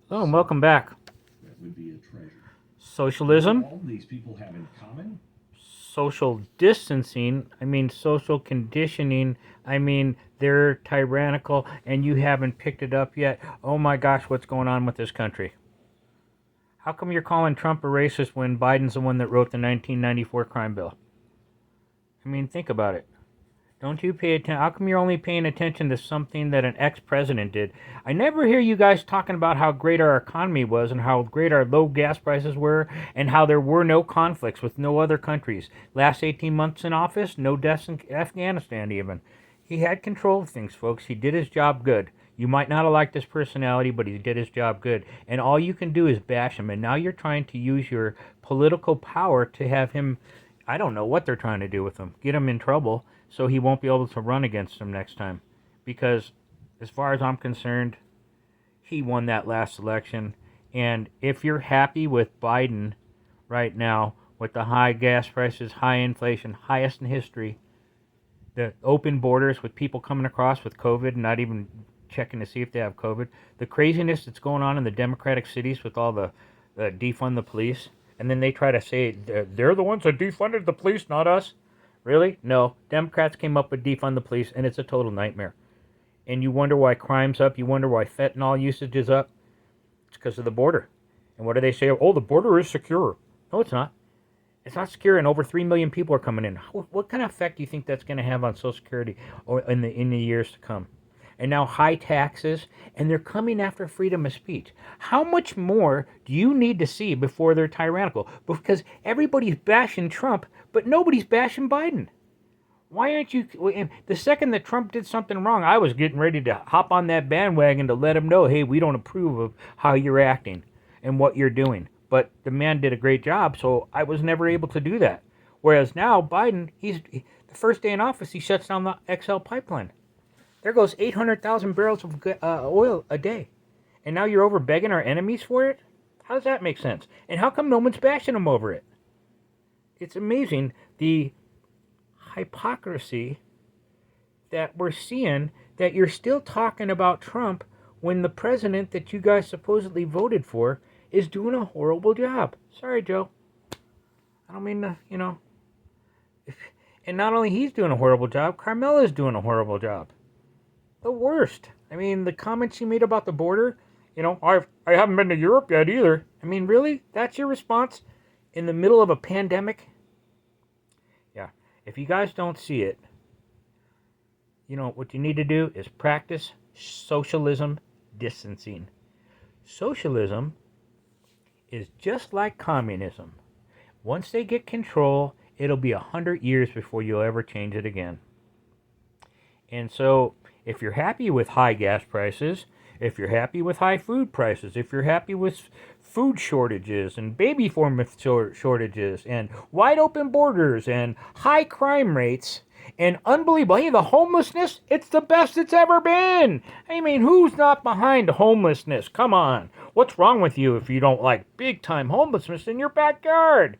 Hello and welcome back. That would be a treasure. Socialism, All these people have in common. social distancing, social conditioning, they're tyrannical and you haven't picked it up yet. Oh my gosh, what's going on with this country? How come you're calling Trump a racist when Biden's the one that wrote the 1994 crime bill? Think about it. Don't you pay attention? How come you're only paying attention to something that an ex-president did? I never hear you guys talking about how great our economy was and how great our low gas prices were and how there were no conflicts with no other countries. Last 18 months in office, no deaths in Afghanistan even. He had control of things, folks. He did his job good. You might not have liked his personality, but he did his job good. And all you can do is bash him. And now you're trying to use your political power to have him, I don't know what they're trying to do with him, get him in trouble so he won't be able to run against him next time. Because as far as I'm concerned, he won that last election. And if you're happy with Biden right now, with the high gas prices, high inflation, highest in history, the open borders with people coming across with COVID, not even checking to see if they have COVID, the craziness that's going on in the Democratic cities with all the defund the police, and then they try to say they're the ones that defunded the police, not us. Really? No. Democrats came up with defund the police, and it's a total nightmare. And you wonder why crime's up. You wonder why fentanyl usage is up. It's because of the border. And what do they say? Oh, the border is secure. No, it's not. It's not secure, and over 3 million people are coming in. What kind of effect do you think that's going to have on Social Security or in the years to come? And now high taxes, and they're coming after freedom of speech. How much more do you need to see before they're tyrannical? Because everybody's bashing Trump, but nobody's bashing Biden. Why aren't you? The second that Trump did something wrong, I was getting ready to hop on that bandwagon to let him know, hey, we don't approve of how you're acting and what you're doing. But the man did a great job, so I was never able to do that. Whereas now, Biden, the first day in office, he shuts down the XL pipeline. There goes 800,000 barrels of oil a day. And now you're over begging our enemies for it? How does that make sense? And how come no one's bashing them over it? It's amazing the hypocrisy that we're seeing, that you're still talking about Trump when the president that you guys supposedly voted for is doing a horrible job. Sorry, Joe. I don't mean to, And not only he's doing a horrible job, Carmela's doing a horrible job. The worst. The comments she made about the border, I haven't been to Europe yet either. Really? That's your response in the middle of a pandemic? Yeah. If you guys don't see it, what you need to do is practice socialism distancing. Socialism is just like communism. Once they get control, it'll be 100 years before you'll ever change it again. And so, if you're happy with high gas prices, if you're happy with high food prices, if you're happy with food shortages and baby formula shortages and wide open borders and high crime rates and unbelievable, hey, the homelessness, it's the best it's ever been. Who's not behind homelessness? Come on. What's wrong with you if you don't like big time homelessness in your backyard?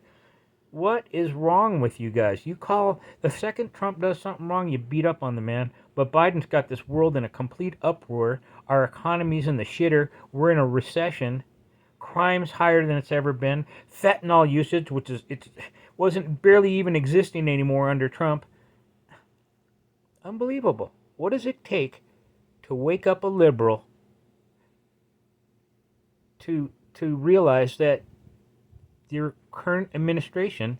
What is wrong with you guys? You call, the second Trump does something wrong, you beat up on the man. But Biden's got this world in a complete uproar. Our economy's in the shitter. We're in a recession. Crime's higher than it's ever been. Fentanyl usage, which wasn't barely even existing anymore under Trump. Unbelievable. What does it take to wake up a liberal to realize that your current administration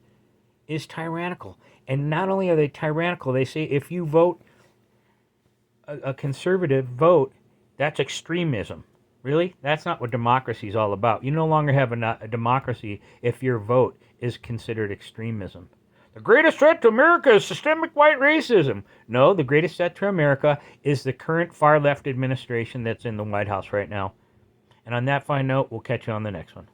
is tyrannical? And not only are they tyrannical, they say if you vote a conservative vote, that's extremism. Really? That's not what democracy is all about. You no longer have a democracy if your vote is considered extremism. The greatest threat to America is systemic white racism. No, the greatest threat to America is the current far left administration that's in the White House right now. And on that fine note, we'll catch you on the next one.